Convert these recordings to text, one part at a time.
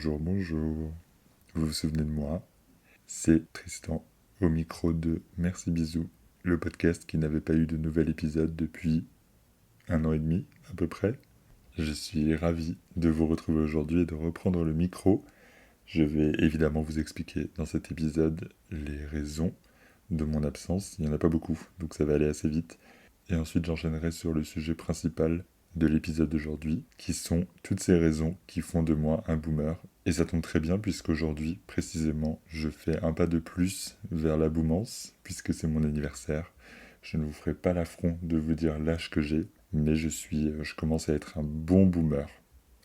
Bonjour, bonjour. Vous vous souvenez de moi? C'est Tristan, au micro de Merci Bisous, le podcast qui n'avait pas eu de nouvel épisode depuis 1 an et demi à peu près. Je suis ravi de vous retrouver aujourd'hui et de reprendre le micro. Je vais évidemment vous expliquer dans cet épisode les raisons de mon absence. Il n'y en a pas beaucoup, donc ça va aller assez vite. Et ensuite j'enchaînerai sur le sujet principal de l'épisode d'aujourd'hui, qui sont toutes ces raisons qui font de moi un boomer. Et ça tombe très bien puisqu'aujourd'hui, précisément, je fais un pas de plus vers la boomance, puisque c'est mon anniversaire. Je ne vous ferai pas l'affront de vous dire l'âge que j'ai, mais je commence à être un bon boomer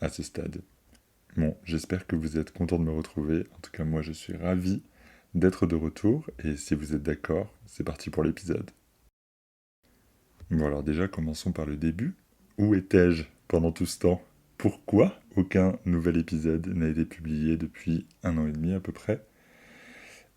à ce stade. Bon, j'espère que vous êtes content de me retrouver. En tout cas, moi, je suis ravi d'être de retour. Et si vous êtes d'accord, c'est parti pour l'épisode. Bon, alors déjà, commençons par le début. Où étais-je pendant tout ce temps? Pourquoi aucun nouvel épisode n'a été publié depuis 1 an et demi à peu près?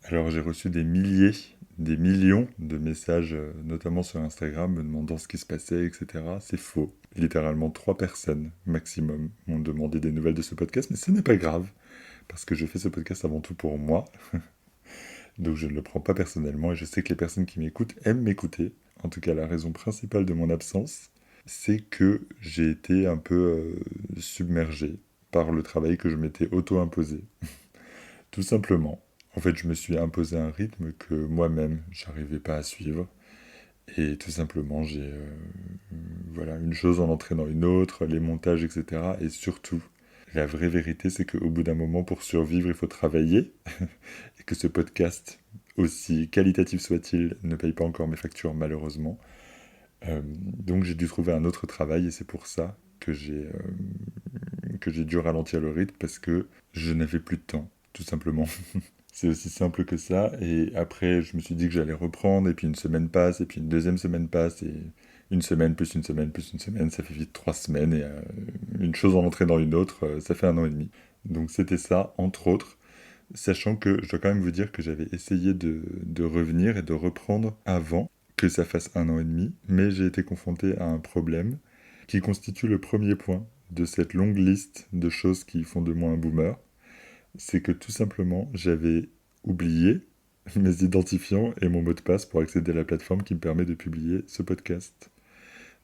Alors j'ai reçu des milliers, des millions de messages, notamment sur Instagram, me demandant ce qui se passait, etc. C'est faux. Littéralement 3 personnes maximum m'ont demandé des nouvelles de ce podcast, mais ce n'est pas grave, parce que je fais ce podcast avant tout pour moi, donc je ne le prends pas personnellement, et je sais que les personnes qui m'écoutent aiment m'écouter. En tout cas, la raison principale de mon absence, c'est que j'ai été un peu submergé par le travail que je m'étais auto-imposé. Tout simplement. En fait, je me suis imposé un rythme que moi-même, j'arrivais pas à suivre. Et tout simplement, voilà, une chose en entraînant une autre, les montages, etc. Et surtout, la vraie vérité, c'est qu'au bout d'un moment, pour survivre, il faut travailler. Et que ce podcast, aussi qualitatif soit-il, ne paye pas encore mes factures, malheureusement. Donc j'ai dû trouver un autre travail et c'est pour ça que j'ai dû ralentir le rythme parce que je n'avais plus de temps, tout simplement. C'est aussi simple que ça. Et après, je me suis dit que j'allais reprendre et puis une semaine passe et puis une deuxième semaine passe et une semaine plus une semaine plus une semaine, ça fait vite 3 semaines et une chose en entraînant une autre, ça fait 1 an et demi. Donc c'était ça, entre autres. Sachant que je dois quand même vous dire que j'avais essayé de revenir et de reprendre avant que ça fasse 1 an et demi, mais j'ai été confronté à un problème qui constitue le premier point de cette longue liste de choses qui font de moi un boomer. C'est que tout simplement, j'avais oublié mes identifiants et mon mot de passe pour accéder à la plateforme qui me permet de publier ce podcast.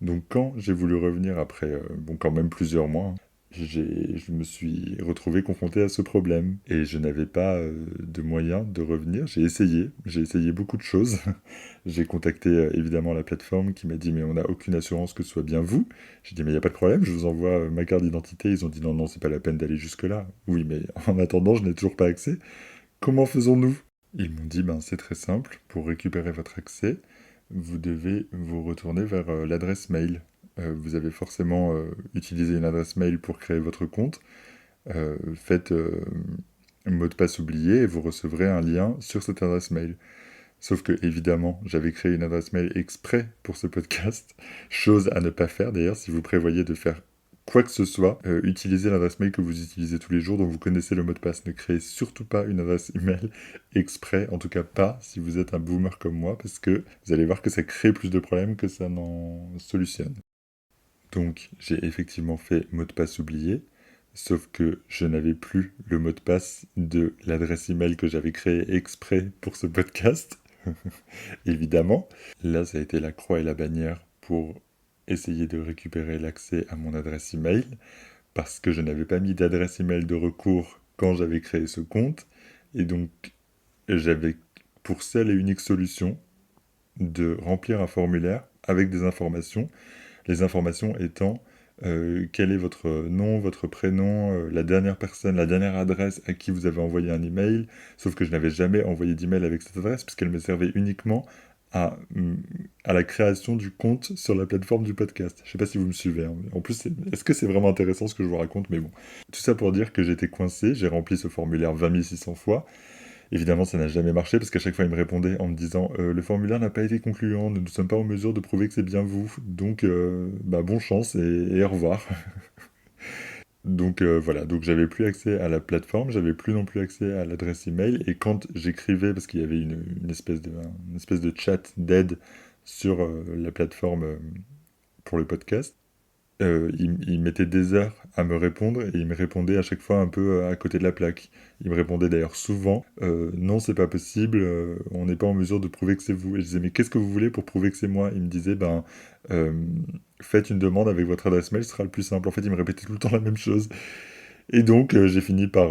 Donc quand j'ai voulu revenir après, quand même plusieurs mois, je me suis retrouvé confronté à ce problème et je n'avais pas de moyen de revenir. J'ai essayé beaucoup de choses. J'ai contacté évidemment la plateforme qui m'a dit mais on n'a aucune assurance que ce soit bien vous. J'ai dit mais il n'y a pas de problème, je vous envoie ma carte d'identité. Ils ont dit non, non, c'est pas la peine d'aller jusque-là. Oui, mais en attendant, je n'ai toujours pas accès. Comment faisons-nous? Ils m'ont dit ben c'est très simple, pour récupérer votre accès, vous devez vous retourner vers l'adresse mail. Vous avez forcément utilisé une adresse mail pour créer votre compte. Faites mot de passe oublié et vous recevrez un lien sur cette adresse mail. Sauf que, évidemment, j'avais créé une adresse mail exprès pour ce podcast. Chose à ne pas faire d'ailleurs si vous prévoyez de faire quoi que ce soit. Utilisez l'adresse mail que vous utilisez tous les jours, dont vous connaissez le mot de passe. Ne créez surtout pas une adresse email exprès, en tout cas pas si vous êtes un boomer comme moi, parce que vous allez voir que ça crée plus de problèmes que ça n'en solutionne. Donc, j'ai effectivement fait mot de passe oublié, sauf que je n'avais plus le mot de passe de l'adresse email que j'avais créée exprès pour ce podcast. Évidemment. Là, ça a été la croix et la bannière pour essayer de récupérer l'accès à mon adresse email, parce que je n'avais pas mis d'adresse email de recours quand j'avais créé ce compte, et donc j'avais pour seule et unique solution de remplir un formulaire avec des informations, les informations étant quel est votre nom, votre prénom, la dernière personne, la dernière adresse à qui vous avez envoyé un email, sauf que je n'avais jamais envoyé d'email avec cette adresse, puisqu'elle me servait uniquement à la création du compte sur la plateforme du podcast. Je sais pas si vous me suivez, hein. En plus, est-ce que c'est vraiment intéressant ce que je vous raconte? Mais bon. Tout ça pour dire que j'étais coincé, j'ai rempli ce formulaire 20 600 fois. Évidemment, ça n'a jamais marché parce qu'à chaque fois, il me répondait en me disant le formulaire n'a pas été concluant, nous ne sommes pas en mesure de prouver que c'est bien vous, donc bonne chance et au revoir. Donc voilà, donc j'avais plus accès à la plateforme, j'avais plus non plus accès à l'adresse email, et quand j'écrivais, parce qu'il y avait une espèce de chat d'aide sur la plateforme pour le podcast, il mettait des heures à me répondre et il me répondait à chaque fois un peu à côté de la plaque. Il me répondait d'ailleurs souvent non, c'est pas possible, on n'est pas en mesure de prouver que c'est vous. Et je disais mais qu'est-ce que vous voulez pour prouver que c'est moi? Il me disait ben euh, faites une demande avec votre adresse mail, ce sera le plus simple. En fait, il me répétait tout le temps la même chose. Et donc, j'ai fini par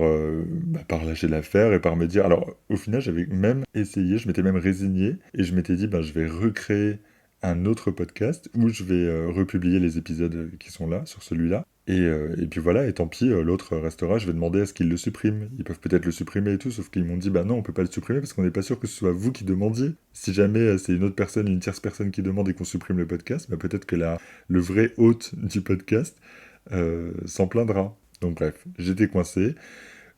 lâcher l'affaire et par me dire... Alors, au final, j'avais même essayé, je m'étais même résigné, et je m'étais dit, ben, je vais recréer un autre podcast où je vais republier les épisodes qui sont là, sur celui-là. Et puis voilà, et tant pis, l'autre restera, je vais demander à ce qu'ils le suppriment. Ils peuvent peut-être le supprimer et tout, sauf qu'ils m'ont dit, bah non, on peut pas le supprimer parce qu'on n'est pas sûr que ce soit vous qui demandiez. Si jamais c'est une autre personne, une tierce personne qui demande et qu'on supprime le podcast, bah peut-être que le vrai hôte du podcast s'en plaindra. Donc bref, j'étais coincé.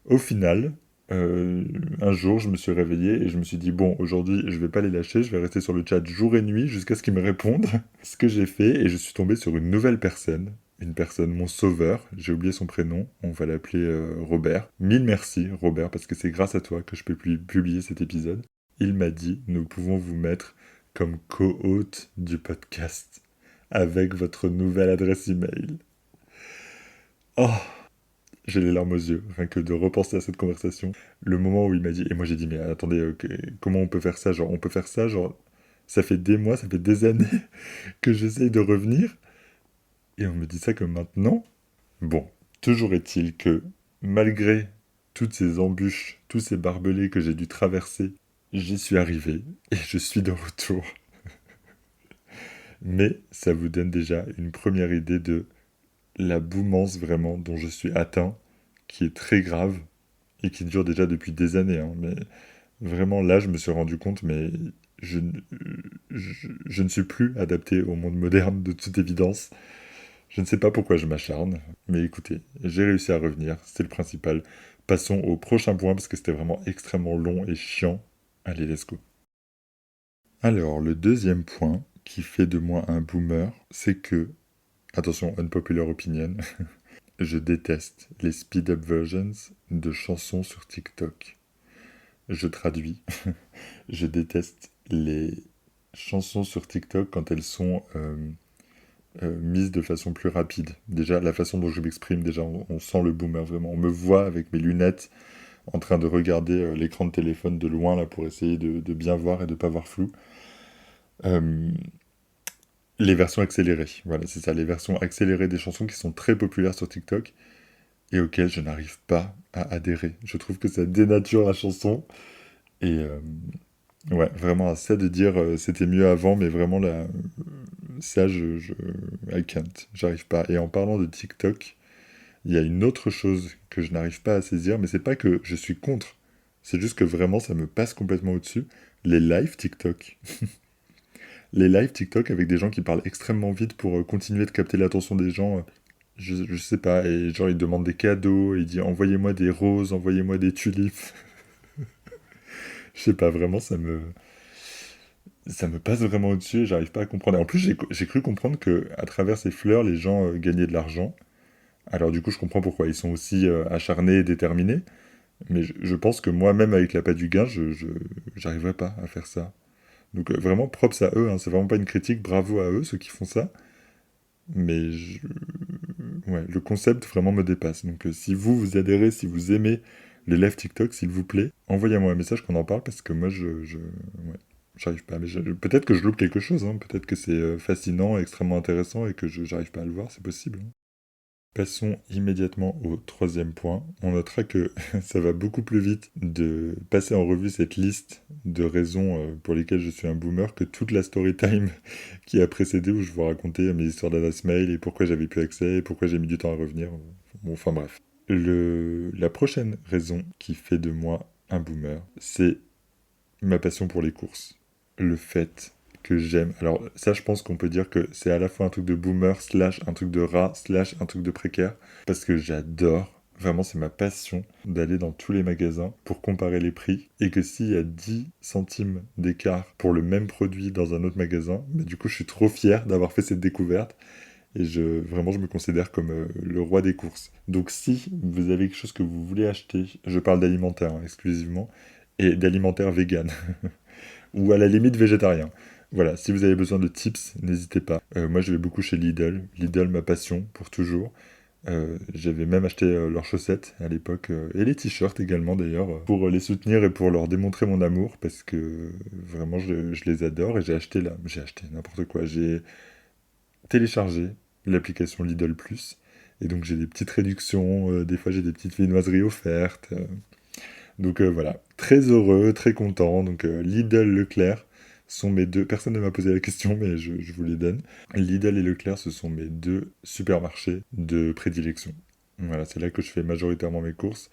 Au final, un jour, je me suis réveillé et je me suis dit, bon, aujourd'hui, je vais pas les lâcher, je vais rester sur le chat jour et nuit jusqu'à ce qu'ils me répondent. Ce que j'ai fait, et je suis tombé sur une nouvelle personne. Une personne, mon sauveur, j'ai oublié son prénom, on va l'appeler Robert. Mille merci Robert, parce que c'est grâce à toi que je peux publier cet épisode. Il m'a dit, nous pouvons vous mettre comme co-hôte du podcast avec votre nouvelle adresse email. Oh, j'ai les larmes aux yeux, rien que de repenser à cette conversation. Le moment où il m'a dit, et moi j'ai dit, mais attendez, comment on peut faire ça? Genre, on peut faire ça, genre, ça fait des mois, ça fait des années que j'essaye de revenir, et on me dit ça que maintenant. Bon, toujours est-il que, malgré toutes ces embûches, tous ces barbelés que j'ai dû traverser, j'y suis arrivé, et je suis de retour. Mais ça vous donne déjà une première idée de la boumance vraiment dont je suis atteint, qui est très grave, et qui dure déjà depuis des années, hein, mais vraiment là je me suis rendu compte, mais je, ne- je ne suis plus adapté au monde moderne de toute évidence. Je ne sais pas pourquoi je m'acharne, mais écoutez, j'ai réussi à revenir, c'est le principal. Passons au prochain point parce que c'était vraiment extrêmement long et chiant. Allez, let's go. Alors, le deuxième point qui fait de moi un boomer, c'est que, attention, unpopular opinion, je déteste les speed-up versions de chansons sur TikTok. Je traduis. Je déteste les chansons sur TikTok quand elles sont mises de façon plus rapide. Déjà, la façon dont je m'exprime, déjà, on sent le boomer vraiment. On me voit avec mes lunettes en train de regarder l'écran de téléphone de loin là pour essayer de bien voir et de pas voir flou. Euh, les versions accélérées, voilà, c'est ça, les versions accélérées des chansons qui sont très populaires sur TikTok et auxquelles je n'arrive pas à adhérer. Je trouve que ça dénature la chanson et ouais, vraiment, ça de dire c'était mieux avant, mais vraiment là, ça, I can't, j'arrive pas. Et en parlant de TikTok, il y a une autre chose que je n'arrive pas à saisir, mais c'est pas que je suis contre, c'est juste que vraiment ça me passe complètement au-dessus. Les lives TikTok. Les lives TikTok avec des gens qui parlent extrêmement vite pour continuer de capter l'attention des gens. Je sais pas, et genre ils demandent des cadeaux, ils disent envoyez-moi des roses, envoyez-moi des tulipes. Je sais pas, vraiment ça me passe vraiment au-dessus et j'arrive pas à comprendre. Et en plus, j'ai cru comprendre que à travers ces fleurs, les gens gagnaient de l'argent. Alors du coup, je comprends pourquoi ils sont aussi acharnés et déterminés. Mais je pense que moi-même, avec l'appât du gain, j'arriverai pas à faire ça. Donc vraiment, props à eux, hein. C'est vraiment pas une critique, bravo à eux, ceux qui font ça. Mais ouais, le concept vraiment me dépasse. Donc si vous adhérez, si vous aimez les lives TikTok, s'il vous plaît, envoyez-moi un message qu'on en parle parce que moi, ouais, j'arrive pas. Mais peut-être que je loupe quelque chose, hein. Peut-être que c'est fascinant, extrêmement intéressant et que j'arrive pas à le voir, c'est possible, hein. Passons immédiatement au troisième point. On notera que ça va beaucoup plus vite de passer en revue cette liste de raisons pour lesquelles je suis un boomer que toute la story time qui a précédé où je vous racontais mes histoires d'adresse mail et pourquoi j'avais plus accès et pourquoi j'ai mis du temps à revenir. Bon, enfin bref. La prochaine raison qui fait de moi un boomer, c'est ma passion pour les courses. Le fait que j'aime. Alors ça, je pense qu'on peut dire que c'est à la fois un truc de boomer, slash un truc de rat, slash un truc de précaire, parce que j'adore. Vraiment, c'est ma passion d'aller dans tous les magasins pour comparer les prix et que s'il y a 10 centimes d'écart pour le même produit dans un autre magasin, bah, du coup, je suis trop fier d'avoir fait cette découverte et vraiment, je me considère comme le roi des courses. Donc si vous avez quelque chose que vous voulez acheter, je parle d'alimentaire hein, exclusivement, et d'alimentaire vegan, ou à la limite végétarien. Voilà, si vous avez besoin de tips, n'hésitez pas. Moi, je vais beaucoup chez Lidl. Lidl, ma passion, pour toujours. J'avais même acheté leurs chaussettes à l'époque, et les t-shirts également d'ailleurs, pour les soutenir et pour leur démontrer mon amour, parce que vraiment je les adore, et j'ai acheté n'importe quoi, j'ai téléchargé l'application Lidl Plus, et donc j'ai des petites réductions, des fois j'ai des petites viennoiseries offertes, donc voilà, très heureux, très content. Donc Lidl, Leclerc sont mes deux. Personne ne m'a posé la question, mais je vous les donne. Lidl et Leclerc, ce sont mes deux supermarchés de prédilection. Voilà, c'est là que je fais majoritairement mes courses.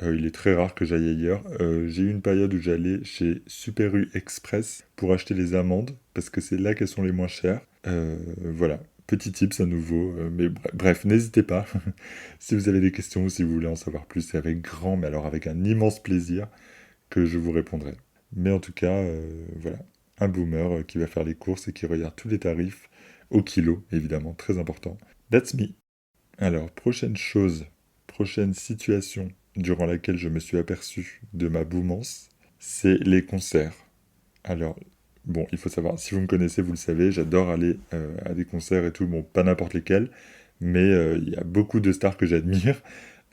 Il est très rare que j'aille ailleurs. J'ai eu une période où j'allais chez Super U Express pour acheter les amandes, parce que c'est là qu'elles sont les moins chères. Voilà, petit tips à nouveau. Mais bref, n'hésitez pas. Si vous avez des questions ou si vous voulez en savoir plus, c'est avec grand, mais alors avec un immense plaisir que je vous répondrai. Mais en tout cas, voilà, un boomer qui va faire les courses et qui regarde tous les tarifs au kilo, évidemment, très important. That's me. Alors, prochaine chose, prochaine situation durant laquelle je me suis aperçu de ma boumance, c'est les concerts. Alors, bon, il faut savoir, si vous me connaissez, vous le savez, j'adore aller à des concerts et tout, bon, pas n'importe lesquels, mais il y a beaucoup de stars que j'admire,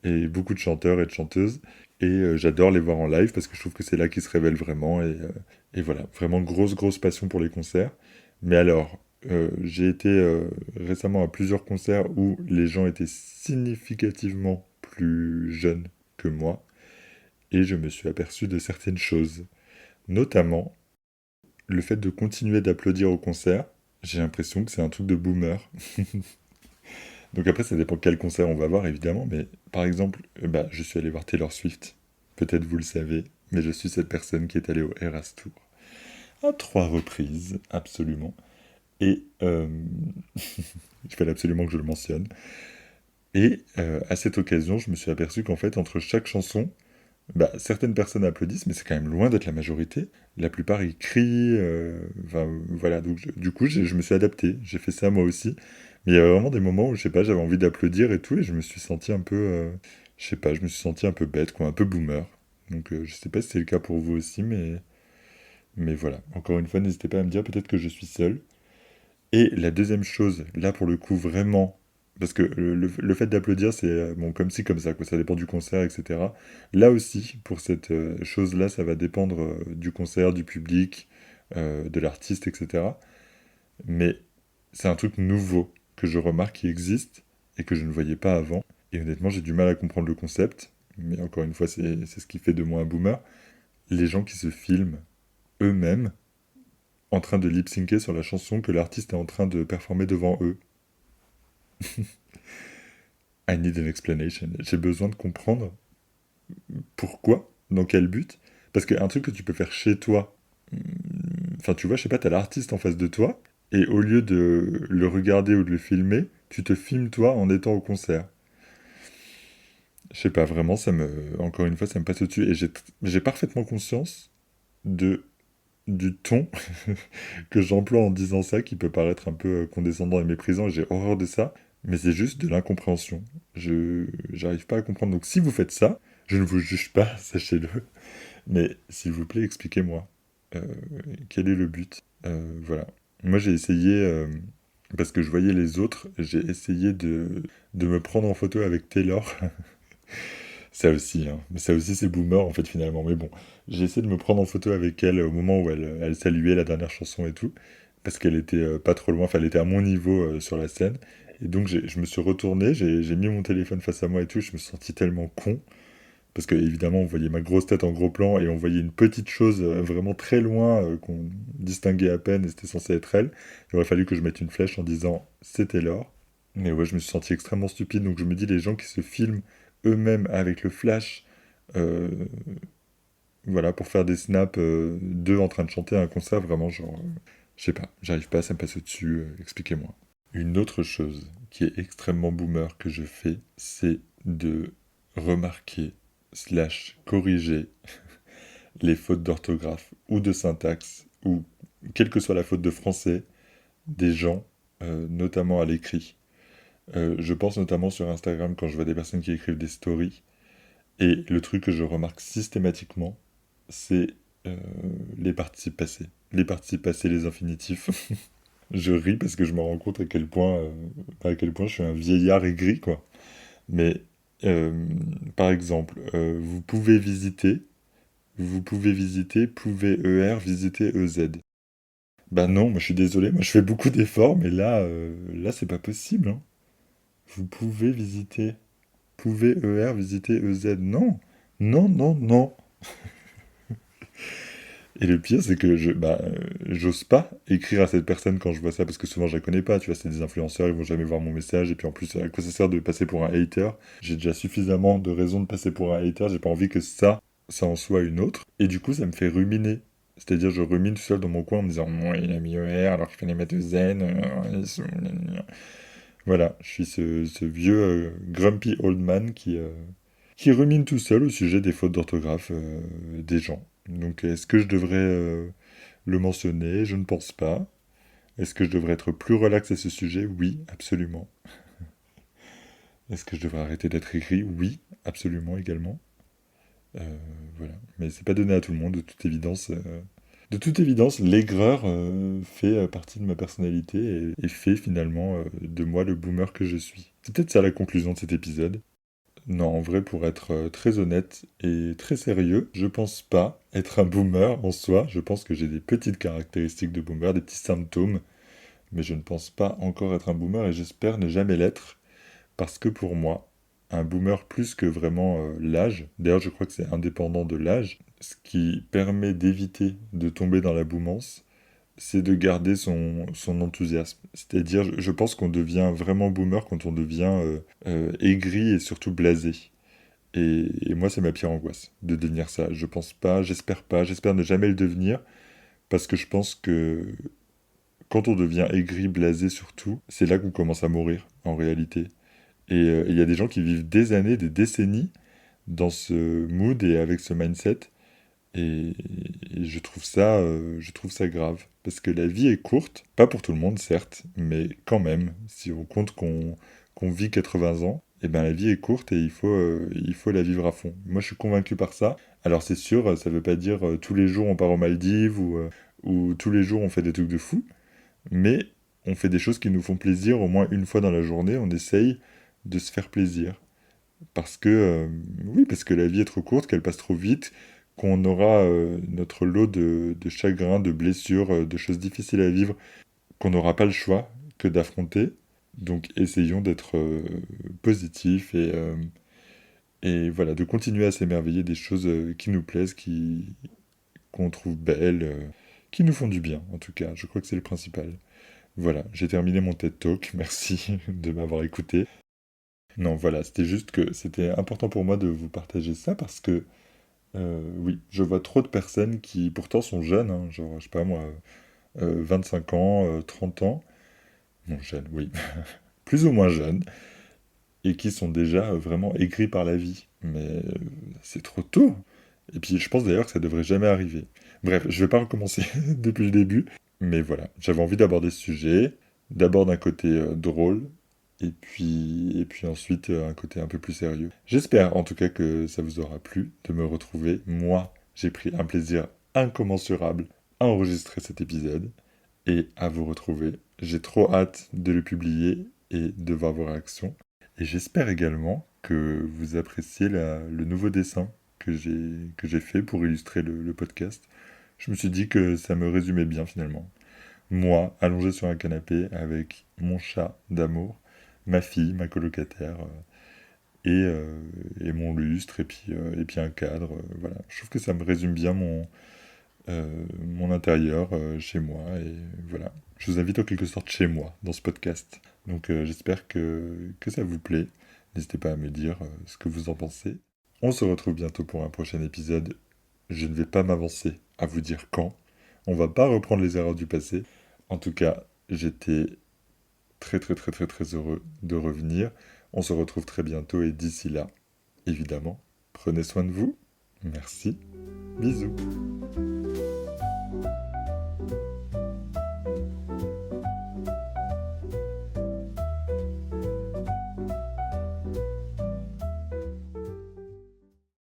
et beaucoup de chanteurs et de chanteuses, et j'adore les voir en live, parce que je trouve que c'est là qu'ils se révèlent vraiment, et voilà, vraiment grosse passion pour les concerts. Mais alors, j'ai été récemment à plusieurs concerts où les gens étaient significativement plus jeunes que moi, et je me suis aperçu de certaines choses, notamment le fait de continuer d'applaudir au concert. J'ai l'impression que c'est un truc de boomer. Donc après, ça dépend quel concert on va voir, évidemment, mais par exemple, bah, je suis allé voir Taylor Swift. Peut-être vous le savez, mais je suis cette personne qui est allée au Eras Tour. À 3 reprises, absolument. Et il fallait absolument que je le mentionne. Et à cette occasion, je me suis aperçu qu'en fait, entre chaque chanson, bah, certaines personnes applaudissent, mais c'est quand même loin d'être la majorité. La plupart, ils crient. Enfin, voilà. Donc, du coup, je me suis adapté. J'ai fait ça moi aussi. Mais il y a vraiment des moments où, je sais pas, j'avais envie d'applaudir et tout, et je me suis senti un peu. Je sais pas, je me suis senti un peu bête, quoi, un peu boomer. Donc, je sais pas si c'est le cas pour vous aussi, mais voilà. Encore une fois, n'hésitez pas à me dire, peut-être que je suis seul. Et la deuxième chose, là pour le coup vraiment, parce que le fait d'applaudir c'est bon comme ci comme ça, quoi, ça dépend du concert, etc. Là aussi, pour cette chose-là, ça va dépendre du concert, du public, de l'artiste, etc. Mais c'est un truc nouveau que je remarque qui existe et que je ne voyais pas avant. Et honnêtement, j'ai du mal à comprendre le concept, mais encore une fois, c'est ce qui fait de moi un boomer. Les gens qui se filment eux-mêmes en train de lip-syncer sur la chanson que l'artiste est en train de performer devant eux. I need an explanation. J'ai besoin de comprendre pourquoi, dans quel but. Parce qu'un truc que tu peux faire chez toi, enfin tu vois, je sais pas, t'as l'artiste en face de toi, et au lieu de le regarder ou de le filmer, tu te filmes toi en étant au concert. Je sais pas, vraiment, encore une fois, ça me passe au-dessus, et j'ai parfaitement conscience de, du ton que j'emploie en disant ça, qui peut paraître un peu condescendant et méprisant, et j'ai horreur de ça, mais c'est juste de l'incompréhension. J'arrive pas à comprendre. Donc si vous faites ça, je ne vous juge pas, sachez-le, mais s'il vous plaît, expliquez-moi. Euh, Quel est le but? Voilà. Moi j'ai essayé, parce que je voyais les autres, j'ai essayé de me prendre en photo avec Taylor. Ça aussi, hein. Mais ça aussi, c'est boomer, en fait, finalement. Mais bon, j'ai essayé de me prendre en photo avec elle au moment où elle saluait la dernière chanson et tout, parce qu'elle était pas trop loin, enfin, elle était à mon niveau sur la scène. Et donc, je me suis retourné, j'ai mis mon téléphone face à moi et tout, je me suis senti tellement con, parce que, évidemment, on voyait ma grosse tête en gros plan, et on voyait une petite chose vraiment très loin, qu'on distinguait à peine, et c'était censé être elle. Il aurait fallu que je mette une flèche en disant c'était l'or. Mais ouais, je me suis senti extrêmement stupide, donc je me dis, les gens qui se filment eux-mêmes avec le flash, euh, voilà, pour faire des snaps d'eux en train de chanter à un concert, vraiment, genre, je sais pas, j'arrive pas, ça me passe au-dessus, expliquez-moi. Une autre chose qui est extrêmement boomer que je fais, c'est de remarquer, slash corriger les fautes d'orthographe ou de syntaxe, ou quelle que soit la faute de français, des gens, notamment à l'écrit. Je pense notamment sur Instagram quand je vois des personnes qui écrivent des stories. Et le truc que je remarque systématiquement, c'est euh, les participes passés. Les participes passés, les infinitifs. Je ris parce que je me rends compte à quel point je suis un vieillard aigri, quoi. Mais, par exemple, vous pouvez visiter, pouvez ER, visiter EZ. Bah non, moi je suis désolé, moi je fais beaucoup d'efforts, mais là c'est pas possible, hein. Vous pouvez visiter, pouvez ER, visiter EZ. Non, non, non, non. Et le pire, c'est que j'ose pas écrire à cette personne quand je vois ça, parce que souvent je la connais pas, tu vois, c'est des influenceurs, ils vont jamais voir mon message, et puis en plus, à quoi ça sert de passer pour un hater? J'ai déjà suffisamment de raisons de passer pour un hater, j'ai pas envie que ça en soit une autre. Et du coup, ça me fait ruminer. C'est-à-dire, je rumine tout seul dans mon coin en me disant, ouais, il a mis ER alors qu'il fallait mettre zen. Voilà, je suis ce vieux grumpy old man qui rumine tout seul au sujet des fautes d'orthographe des gens. Donc, est-ce que je devrais le mentionner? Je ne pense pas. Est-ce que je devrais être plus relax à ce sujet? Oui, absolument. Est-ce que je devrais arrêter d'être écrit? Oui, absolument également. Euh, voilà. Mais c'est pas donné à tout le monde, de toute évidence. De toute évidence, l'aigreur fait partie de ma personnalité et fait finalement de moi le boomer que je suis. C'est peut-être ça la conclusion de cet épisode. Non, en vrai, pour être très honnête et très sérieux, je pense pas être un boomer en soi. Je pense que j'ai des petites caractéristiques de boomer, des petits symptômes, mais je ne pense pas encore être un boomer et j'espère ne jamais l'être, parce que pour moi, un boomer plus que vraiment l'âge, d'ailleurs je crois que c'est indépendant de l'âge, ce qui permet d'éviter de tomber dans la boomance, c'est de garder son enthousiasme. C'est-à-dire, je pense qu'on devient vraiment boomer quand on devient aigri et surtout blasé. Et moi, c'est ma pire angoisse de devenir ça. Je pense pas, j'espère ne jamais le devenir, parce que je pense que quand on devient aigri, blasé surtout, c'est là qu'on commence à mourir, en réalité. Et il y a des gens qui vivent des années, des décennies dans ce mood et avec ce mindset. Et, et je trouve ça grave. Parce que la vie est courte, pas pour tout le monde, certes, mais quand même, si on compte qu'on vit 80 ans, eh ben la vie est courte et il faut la vivre à fond. Moi, je suis convaincu par ça. Alors, c'est sûr, ça veut pas dire tous les jours on part aux Maldives ou tous les jours on fait des trucs de fou, mais on fait des choses qui nous font plaisir au moins une fois dans la journée. On essaye de se faire plaisir. Parce que, oui, parce que la vie est trop courte, qu'elle passe trop vite, qu'on aura notre lot de chagrins, de blessures, de choses difficiles à vivre, qu'on n'aura pas le choix que d'affronter. Donc essayons d'être positifs et voilà, de continuer à s'émerveiller des choses qui nous plaisent, qu'on trouve belles, qui nous font du bien, en tout cas. Je crois que c'est le principal. Voilà, j'ai terminé mon TED Talk. Merci de m'avoir écouté. Non, voilà, c'était juste que c'était important pour moi de vous partager ça parce que, oui, je vois trop de personnes qui pourtant sont jeunes, hein, genre, je sais pas moi, 25 ans, 30 ans, non, jeunes, oui, plus ou moins jeunes, et qui sont déjà vraiment aigris par la vie. Mais c'est trop tôt. Et puis je pense d'ailleurs que ça devrait jamais arriver. Bref, je vais pas recommencer depuis le début, mais voilà, j'avais envie d'aborder ce sujet, d'abord d'un côté drôle, et puis ensuite un côté un peu plus sérieux. J'espère en tout cas que ça vous aura plu de me retrouver. Moi, j'ai pris un plaisir incommensurable à enregistrer cet épisode et à vous retrouver. J'ai trop hâte de le publier et de voir vos réactions. Et j'espère également que vous appréciez le nouveau dessin que j'ai fait pour illustrer le podcast. Je me suis dit que ça me résumait bien finalement. Moi, allongé sur un canapé avec mon chat d'amour, ma fille, ma colocataire, et mon lustre, et puis un cadre. Voilà. Je trouve que ça me résume bien mon intérieur chez moi. Et voilà. Je vous invite en quelque sorte chez moi dans ce podcast. Donc j'espère que ça vous plaît. N'hésitez pas à me dire ce que vous en pensez. On se retrouve bientôt pour un prochain épisode. Je ne vais pas m'avancer à vous dire quand. On va pas reprendre les erreurs du passé. En tout cas, j'étais très très très très très heureux de revenir. On se retrouve très bientôt et d'ici là, évidemment, prenez soin de vous. Merci. Bisous.